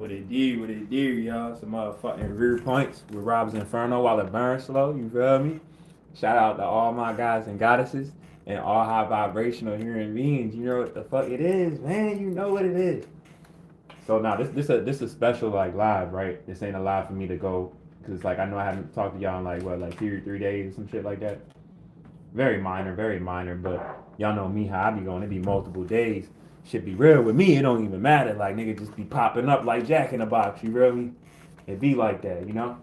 What it do, y'all? Some motherfucking rear points with RoBs Inferno while it burns slow, you feel me? Shout out to all my guys and goddesses and all high vibrational human beings. You know what the fuck it is, man. You know what it is. So now this a special like live, right? This ain't a live for me to go because like I know I haven't talked to y'all in like what like 2 or 3 days or some shit like that. Very minor, but y'all know me how I be going. It be multiple days. Shit be real with me. It don't even matter. Like nigga just be popping up like Jack in the Box. You feel me? It be like that, you know.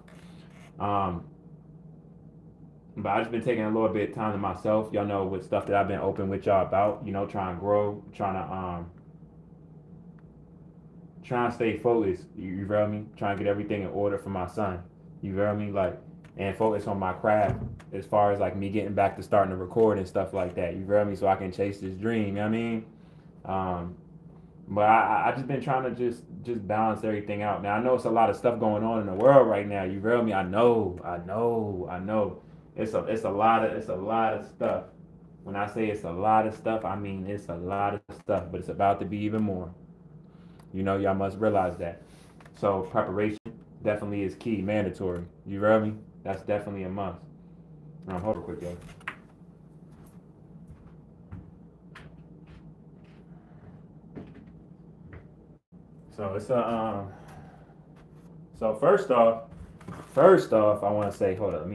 Um, but I just been taking a little bit of time to myself. Y'all know with stuff that I've been open with y'all about. You know, trying to grow, trying to stay focused. You feel me? Trying to get everything in order for my son. You feel me? Like and focus on my craft as far as like me getting back to starting to record and stuff like that. You feel me? So I can chase this dream. You know what I mean? Um, but I just been trying to just balance everything out. Now I know it's a lot of stuff going on in the world right now. You feel me? I know. It's a lot of stuff. When I say it's a lot of stuff, I mean it's a lot of stuff. But it's about to be even more. You know, y'all must realize that. So preparation definitely is key, mandatory. You feel me? That's definitely a must. Hold on quick, yo. So it's a so first off, I want to say, hold up,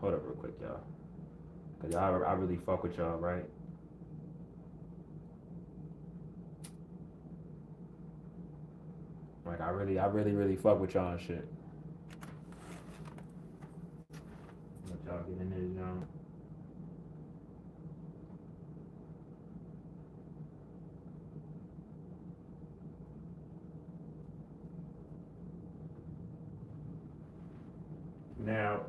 hold up real quick, y'all, cause I really fuck with y'all, right? Like I really fuck with y'all and shit. Let y'all get in there, you know. Now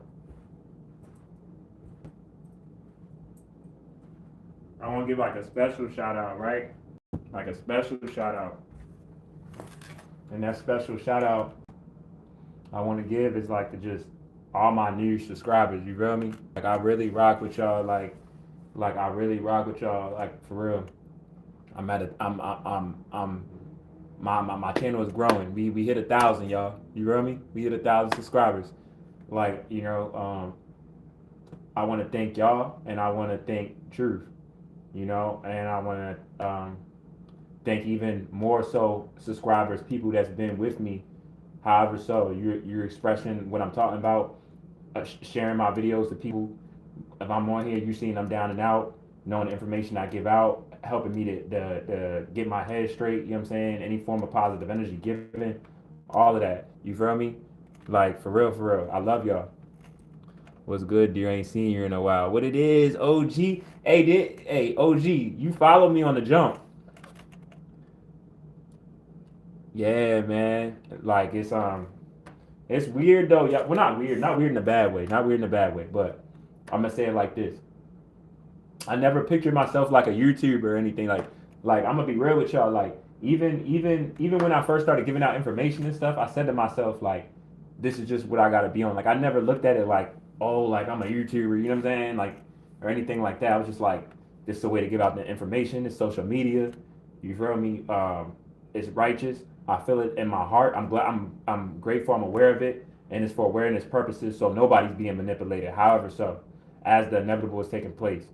I want to give like a special shout out, right? Like a special shout out, and that special shout out I want to give is like to just all my new subscribers. You feel me? Like I really rock with y'all. Like I really rock with y'all. Like for real. I'm at a I'm my channel is growing. We hit 1,000, y'all. You feel me? We hit 1,000 subscribers. Like you know, I want to thank y'all, and I want to thank Truth. You know, and I want to thank even more so subscribers, people that's been with me. However, so you're expressing what I'm talking about, sharing my videos to people. If I'm on here, you seeing I'm down and out, knowing the information I give out, helping me to get my head straight. You know what I'm saying? Any form of positive energy given, all of that. You feel me? Like for real, for real. I love y'all. What's good, dear? Ain't seen you in a while. What it is, OG? Hey, OG, you follow me on the jump. Yeah, man. Like it's weird though. Yeah, well, not weird in a bad way, not weird in a bad way. But I'm gonna say it like this: I never pictured myself like a YouTuber or anything. Like I'm gonna be real with y'all. Like even when I first started giving out information and stuff, I said to myself like, this is just what I gotta be on. Like I never looked at it like, oh, like I'm a YouTuber. You know what I'm saying? Like or anything like that. I was just like, this is a way to give out the information. It's social media. You feel me? It's righteous. I feel it in my heart. I'm glad. I'm grateful. I'm aware of it, and it's for awareness purposes. So nobody's being manipulated. However, so as the inevitable is taking place,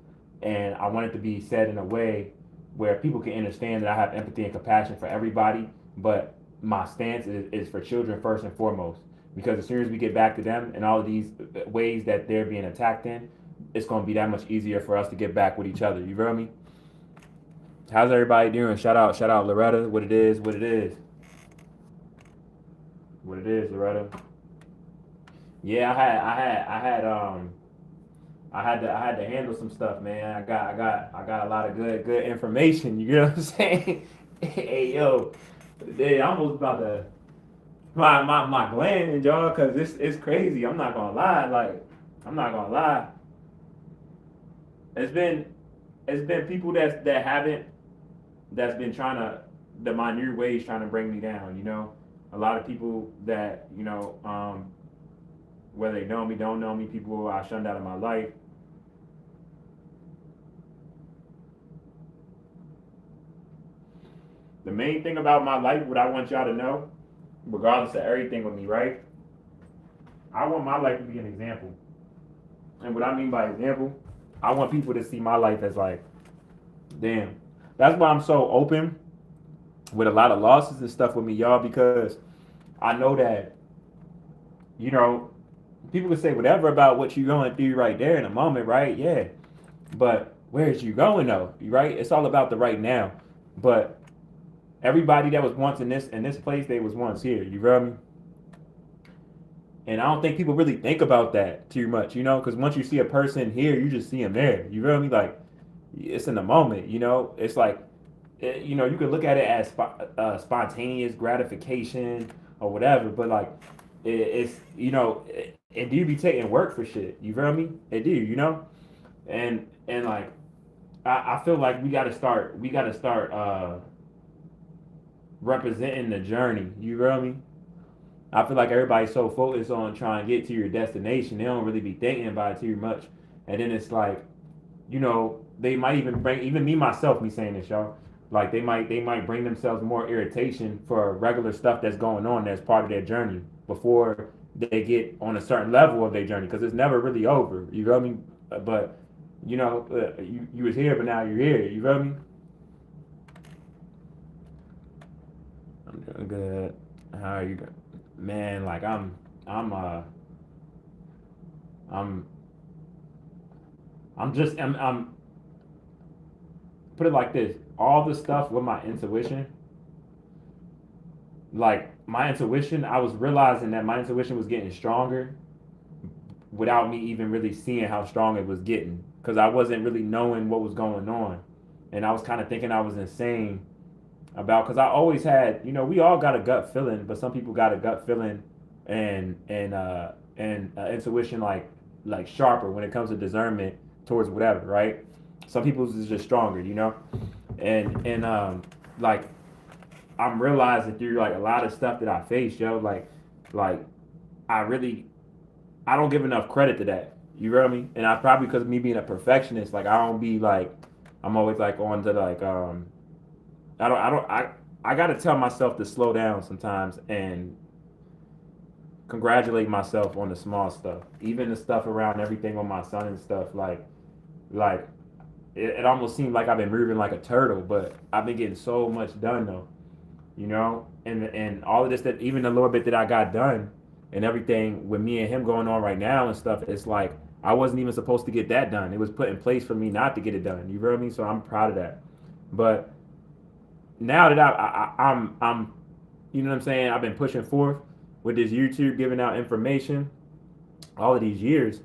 and I want it to be said in a way where people can understand that I have empathy and compassion for everybody, but my stance is for children first and foremost. Because as soon as we get back to them and all of these ways that they're being attacked in, it's going to be that much easier for us to get back with each other. You feel me? How's everybody doing? Shout out Loretta. What it is, what it is. What it is, Loretta. Yeah, I had to handle some stuff, man. I got a lot of good information. You know what I'm saying? Hey yo, they almost about to my gland, y'all, cause it's crazy. I'm not gonna lie. Like I'm not gonna lie. It's been it's been people that haven't that's been trying to the minute ways trying to bring me down. You know, a lot of people that whether they know me, don't know me, people I shunned out of my life. The main thing about my life, what I want y'all to know, regardless of everything with me, right? I want my life to be an example. And what I mean by example, I want people to see my life as like, damn. That's why I'm so open with a lot of losses and stuff with me, y'all, because I know that, you know, people can say whatever about what you're going through right there in a moment, right? Yeah. But where's you going though? Right? It's all about the right now. But everybody that was once in this place, they was once here. You feel me? And I don't think people really think about that too much, because once you see a person here, you just see them there. You feel me? Like it's in the moment. It's like, you could look at it as spontaneous gratification or whatever, but like it's it do be taking work for shit. You feel me? It do. And like I feel like we gotta start representing the journey. You feel me? I feel like everybody's so focused on trying to get to your destination, they don't really be thinking about it too much. And then it's like, they might even bring, even me myself, me saying this, y'all. Like they might bring themselves more irritation for regular stuff that's going on that's part of their journey before they get on a certain level of their journey, because it's never really over. You feel me? But you was here, but now you're here. You feel me? I'm doing good. How are you? Man, like I'm I'm I'm put it like this. All the stuff with my intuition, like my intuition, I was realizing that my intuition was getting stronger without me even really seeing how strong it was getting, because I wasn't really knowing what was going on, and I was kind of thinking I was insane about, because I always had, we all got a gut feeling, but some people got a gut feeling and intuition like sharper when it comes to discernment towards whatever, right? Some people's is just stronger, and like I'm realizing through like a lot of stuff that I face, yo, like I really I don't give enough credit to that. You feel me? And I probably, because of me being a perfectionist, like I don't be like, I'm always like on to like I gotta tell myself to slow down sometimes and congratulate myself on the small stuff, even the stuff around everything on my son and stuff. Like it almost seems like I've been moving like a turtle, but I've been getting so much done though, and all of this, that even the little bit that I got done and everything with me and him going on right now and stuff. It's like I wasn't even supposed to get that done. It was put in place for me not to get it done. You feel me? So I'm proud of that. But now that I'm you know what I'm saying, I've been pushing forth with this YouTube, giving out information all of these years.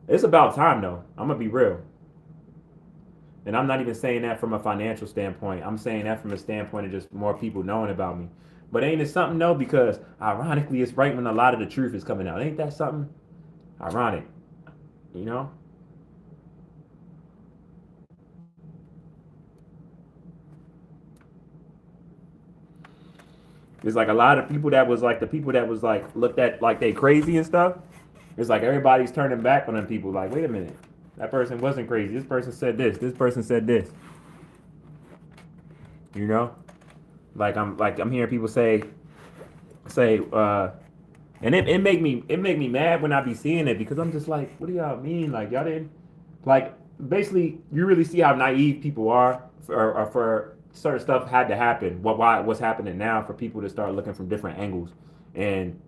It's about time though. I'm gonna be real. And I'm not even saying that from a financial standpoint. I'm saying that from a standpoint of just more people knowing about me. But ain't it something though? Because ironically, it's right when a lot of the truth is coming out. Ain't that something? Ironic, you know? It's like a lot of people that was like the people that was like looked at like they crazy and stuff. It's like everybody's turning back on them people. Like, wait a minute, that person wasn't crazy. This person said this. This person said this. You know, like I'm hearing people say, and it make me mad when I be seeing it, because I'm just like, what do y'all mean? Like y'all didn't like basically you really see how naive people are for certain stuff had to happen. What's happening now for people to start looking from different angles and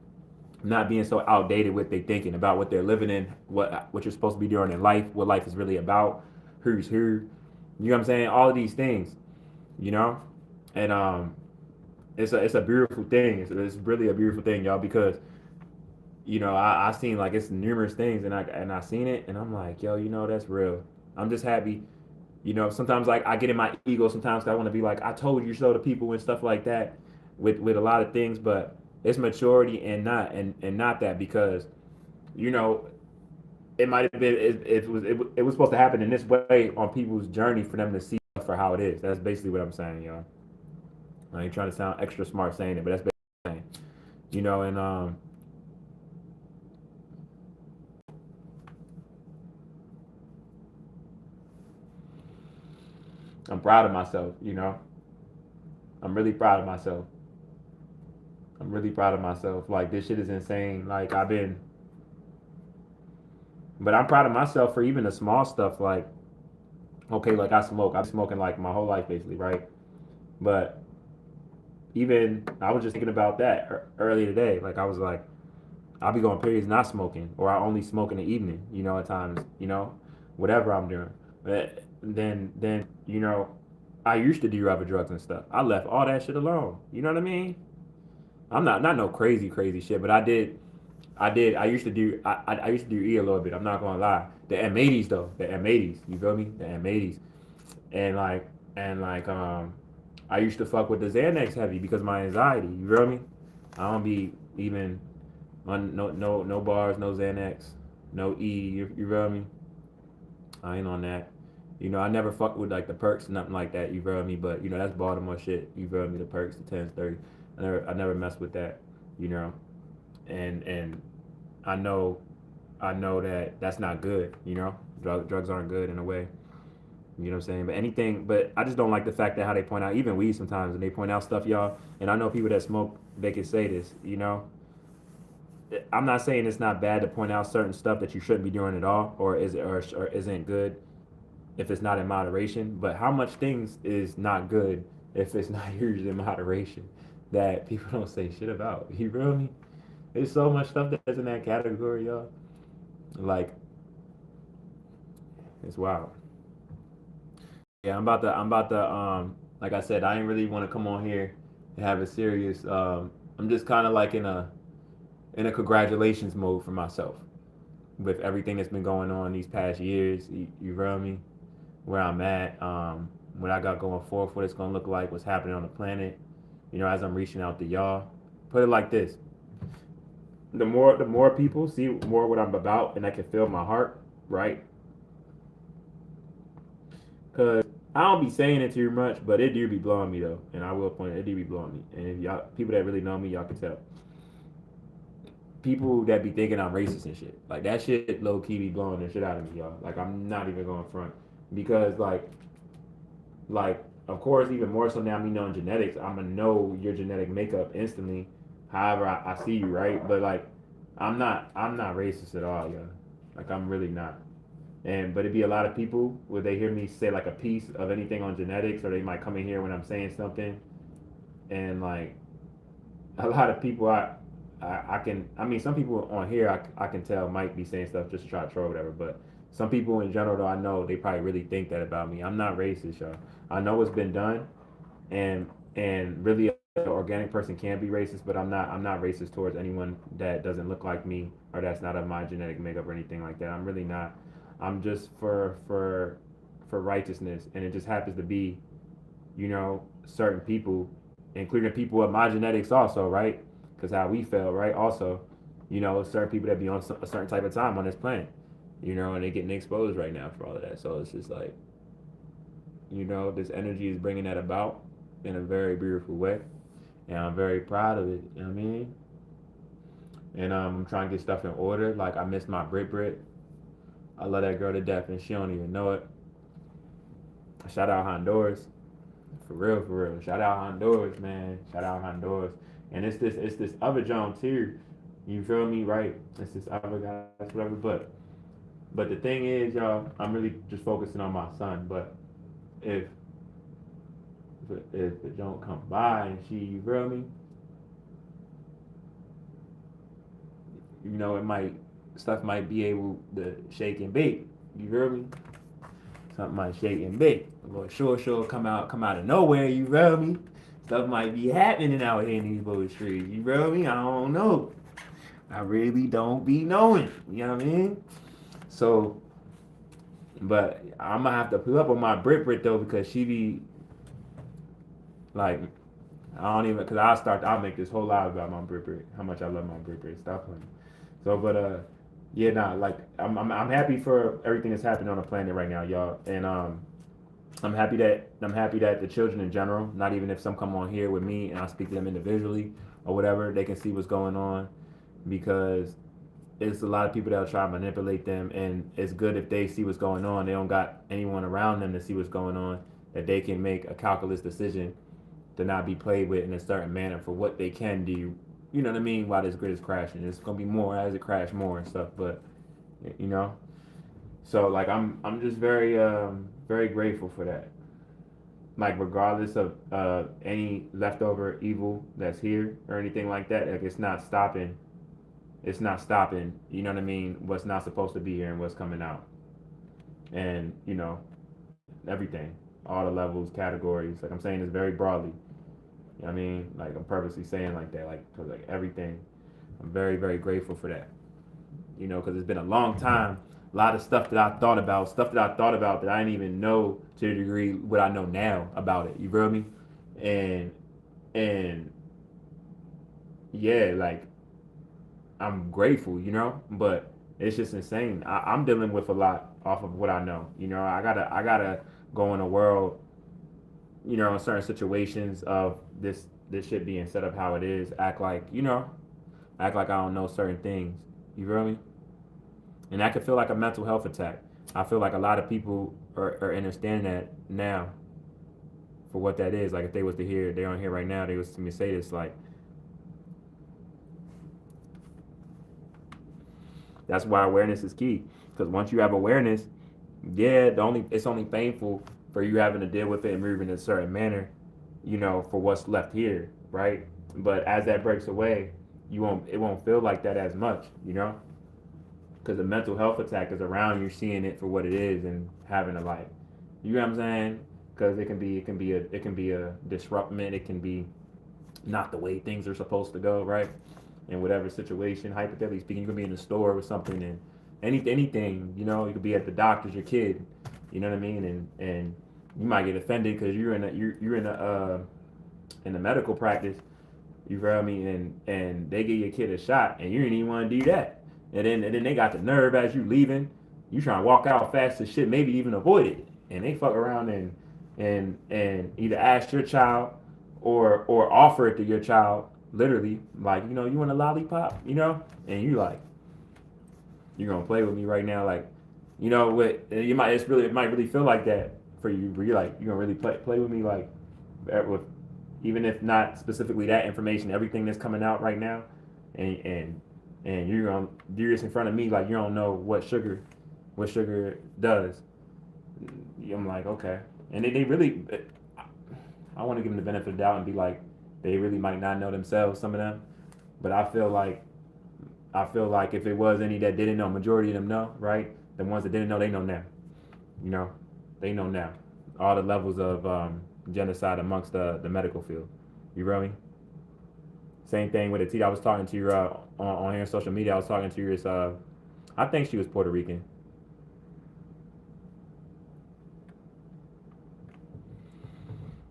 not being so outdated with their thinking about what they're living in, what you're supposed to be doing in life, what life is really about, who's who. You know what I'm saying? All of these things, you know, and it's a beautiful thing. It's really a beautiful thing, y'all, because I seen like it's numerous things, and I seen it, and I'm like, yo, that's real. I'm just happy. Sometimes like I get in my ego sometimes 'cause I want to be like, I told you so to people and stuff like that with a lot of things, but it's maturity and not that, because you know it might have been it was supposed to happen in this way on people's journey for them to see for how it is. That's basically what I'm saying, y'all. I ain't trying to sound extra smart saying it, but that's basically what I'm saying. And I'm proud of myself. I'm really proud of myself. I'm really proud of myself. Like this shit is insane. Like but I'm proud of myself for even the small stuff. Like okay, like I smoke. I've been smoking like my whole life basically, right? But even I was just thinking about that earlier today. Like I was like, I'll be going periods not smoking, or I only smoke in the evening. You know, at times, you know, whatever I'm doing. But then you know, I used to do other drugs and stuff. I left all that shit alone. You know what I mean? I'm not no crazy shit, but I used to do I used to do E a little bit. I'm not gonna lie. The M80s though, the M80s. You feel me? The M80s, and I used to fuck with the Xanax heavy because of my anxiety. You feel me? I don't be even on no bars, no Xanax, no E. You feel me? I ain't on that. You know, I never fuck with like the perks, nothing like that. You feel me? But you know, that's Baltimore shit. You feel me? The perks, the 10s, 30. I never mess with that. You know, and I know I know that that's not good. You know, drugs aren't good in a way. You know what I'm saying? But anything, but I just don't like the fact that how they point out even weed sometimes, and they point out stuff, y'all. And I know people that smoke, they can say this. You know, I'm not saying it's not bad to point out certain stuff that you shouldn't be doing at all, or isn't good if it's not in moderation. But how much things is not good if it's not used in moderation that people don't say shit about? You feel me? There's so much stuff that's in that category, y'all. Like it's wild. Yeah, like I said, I ain't really want to come on here and have a serious I'm just kind of like in a congratulations mode for myself with everything that's been going on these past years. You feel me? Where I'm at, what I got going forth, what it's gonna look like, what's happening on the planet. You know, as I'm reaching out to y'all. Put it like this: the more people see more what I'm about, and I can feel my heart, right? Cause I don't be saying it too much, but it do be blowing me though, and I will point it do be blowing me. And if y'all people that really know me, y'all can tell. People that be thinking I'm racist and shit, like that shit low key be blowing the shit out of me, y'all. Like I'm not even going front because like of course even more so now me knowing genetics, I'm gonna know your genetic makeup instantly. However, I see you right, but like I'm not racist at all, y'all. Like I'm really not. And but it'd be a lot of people where they hear me say like a piece of anything on genetics, or they might come in here when I'm saying something, and like a lot of people I can I mean some people on here I can tell might be saying stuff just to try to troll or whatever, but some people in general though I know they probably really think that about me. I'm not racist, y'all. I know what's been done, and really an organic person can be racist, but I'm not racist towards anyone that doesn't look like me or that's not of my genetic makeup or anything like that. I'm really not. I'm just for righteousness, and it just happens to be, you know, certain people, including people of my genetics also, right? Because how we felt, right? Also, you know, certain people that be on a certain type of time on this planet, you know, and they getting exposed right now for all of that. So it's just like, you know, this energy is bringing that about in a very beautiful way, and I'm very proud of it. You know what I mean? And I'm trying to get stuff in order. Like I missed my Brit. I love that girl to death, and she don't even know it. Shout out Honduras. For real, for real. Shout out Honduras, man. Shout out Honduras. And it's this other Jones here. You feel me, right? It's this other guy, whatever. But the thing is, y'all, I'm really just focusing on my son. But if if it don't come by and she, you feel me, you know, it might stuff might be able to shake and bake. You feel me? Something might shake and bake. Well, sure come out of nowhere. You feel me? Stuff might be happening out here in these bull streets. You feel me? I don't know. I really don't be knowing. You know what I mean? So, but I'm gonna have to pull up on my Brit though because she be like, I don't even because I'll make this whole live about my Brit, how much I love my Brit stuff. So, but yeah, nah, like I'm happy for everything that's happening on the planet right now, y'all, and I'm happy that the children in general, not even if some come on here with me and I speak to them individually or whatever, they can see what's going on because it's a lot of people that'll try to manipulate them, and it's good if they see what's going on. They don't got anyone around them to see what's going on, that they can make a calculus decision to not be played with in a certain manner for what they can do you know what I mean, why this grid is crashing. It's gonna be more as it crash more and stuff. But you know, so like I'm just very grateful for that. Like regardless of any leftover evil that's here or anything like that, like it's not stopping. It's not stopping. You know what I mean? What's not supposed to be here and what's coming out, and you know everything, all the levels, categories. Like I'm saying this very broadly. You know what I mean? Like I'm purposely saying like that, like cause like everything. I'm very grateful for that. You know, because it's been a long time. A lot of stuff that I thought about that I didn't even know to the degree what I know now about it. You feel me? And and yeah, like I'm grateful, you know, but it's just insane. I'm dealing with a lot off of what I know. You know, I gotta go in a world, you know, in certain situations of this shit being set up how it is. Act like I don't know certain things. You feel me? And that could feel like a mental health attack. I feel like a lot of people are understanding that now for what that is. Like if they was to hear, they're on here right now, they was to me say this, like that's why awareness is key. Because once you have awareness, yeah, it's only painful for you having to deal with it and move in a certain manner, you know, for what's left here, right? But as that breaks away, it won't feel like that as much, you know, because the mental health attack is around you, seeing it for what it is and having a life. You know what I'm saying? Because it can be a disruptment. It can be not the way things are supposed to go, right? In whatever situation, hypothetically speaking, you could be in the store or something, and anything, you know, you could be at the doctor's, your kid, you know what I mean, and you might get offended because you're in the medical practice, you feel me, and they give your kid a shot, and you didn't even want to do that, and then they got the nerve as you leaving, you trying to walk out fast as shit, maybe even avoid it, and they fuck around and either ask your child or offer it to your child, literally, like, you know, you want a lollipop, you know, and you like, you're gonna play with me right now, like, you know what, it might really feel like that for you, where you're like, you're gonna really play with me, like, with, even if not specifically that information, everything that's coming out right now, and you're gonna do this in front of me, like you don't know what sugar does. I'm like, okay, and they really, I want to give them the benefit of the doubt and be like, they really might not know themselves, some of them, but I feel like if it was any that didn't know, majority of them know, right? The ones that didn't know, they know now. You know, they know now. All the levels of genocide amongst the medical field. You feel me? Same thing with the T. I was talking to you on here on social media. I was talking to you. I think she was Puerto Rican,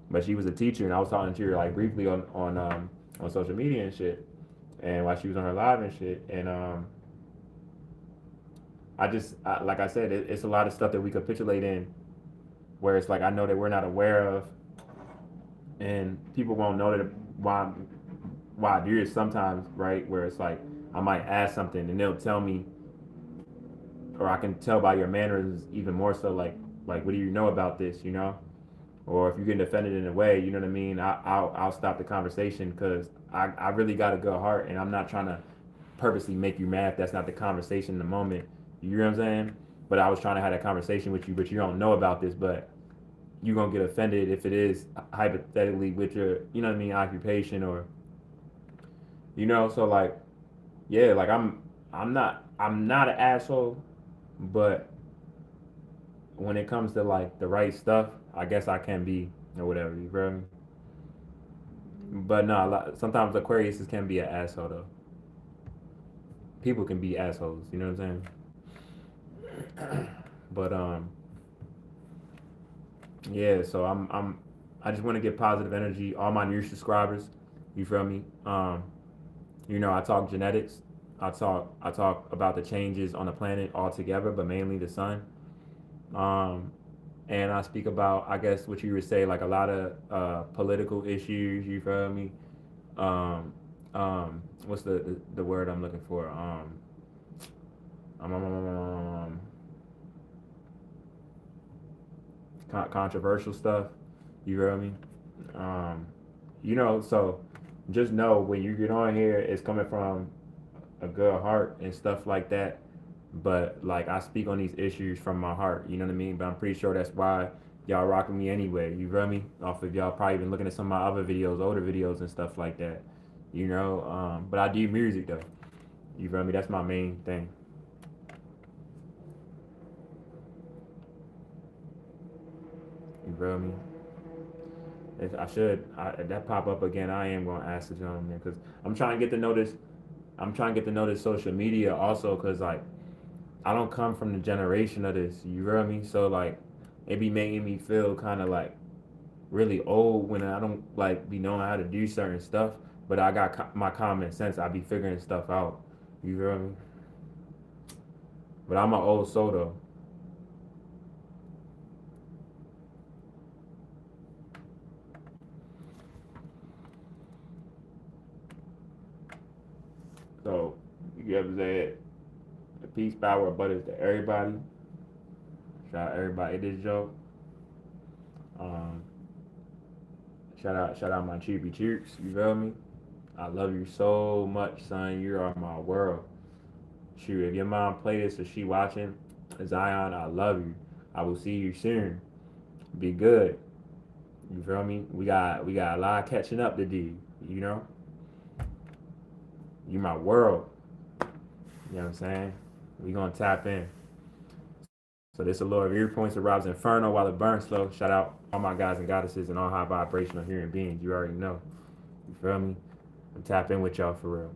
but she was a teacher, and I was talking to her like briefly on social media and shit, and while she was on her live and shit, and like I said, it's a lot of stuff that we capitulate in, where it's like I know that we're not aware of, and people won't know that why I do this sometimes, right? Where it's like I might ask something and they'll tell me, or I can tell by your manners even more so, like what do you know about this, you know? Or if you're getting offended in a way, you know what I mean? I'll stop the conversation because I really got a good heart and I'm not trying to purposely make you mad if that's not the conversation in the moment. You know what I'm saying? But I was trying to have that conversation with you, but you don't know about this, but you're gonna get offended if it is hypothetically with your, you know what I mean, occupation, or you know, so like, yeah, like I'm not an asshole, but when it comes to like the right stuff, I guess I can be or whatever, you feel me? But no, sometimes Aquariuses can be an asshole though. People can be assholes, you know what I'm saying? But yeah, so I just want to get positive energy. All my new subscribers, you feel me? You know, I talk genetics. I talk about the changes on the planet altogether, but mainly the sun. Um, and I speak about, I guess, what you would say, like a lot of political issues. You feel me? What's the word I'm looking for? Um, um, um, um, controversial stuff. You feel me? Um, you know, so just know when you get on here, it's coming from a good heart and stuff like that. But like I speak on these issues from my heart, you know what I mean? But I'm pretty sure that's why y'all rocking me anyway. You feel me? Off of y'all probably been looking at some of my other videos, older videos and stuff like that. You know, but I do music though. You feel me? That's my main thing. You feel me? If that pop up again. I am gonna ask the gentleman because I'm trying to get to know this. I'm trying to get to know this social media also because like I don't come from the generation of this. You feel me? So like it be making me feel kind of like really old when I don't like be knowing how to do certain stuff. But I got my common sense. I be figuring stuff out. You feel me? But I'm an old soul though. So you ever said the peace, power, abundance to everybody. Shout out everybody this joke. Um, shout out my cheapy cheeks. You feel me? I love you so much, son. You are my world. Shoot, if your mom play this or she watching, Zion, I love you. I will see you soon. Be good. You feel me? We got a lot of catching up to do. You know, you my world. You know what I'm saying? We gonna tap in. So this is a little ear points of Rob's Inferno while it burns slow. Shout out all my guys and goddesses and all high vibrational human beings. You already know. You feel me? I'm tap in with y'all for real.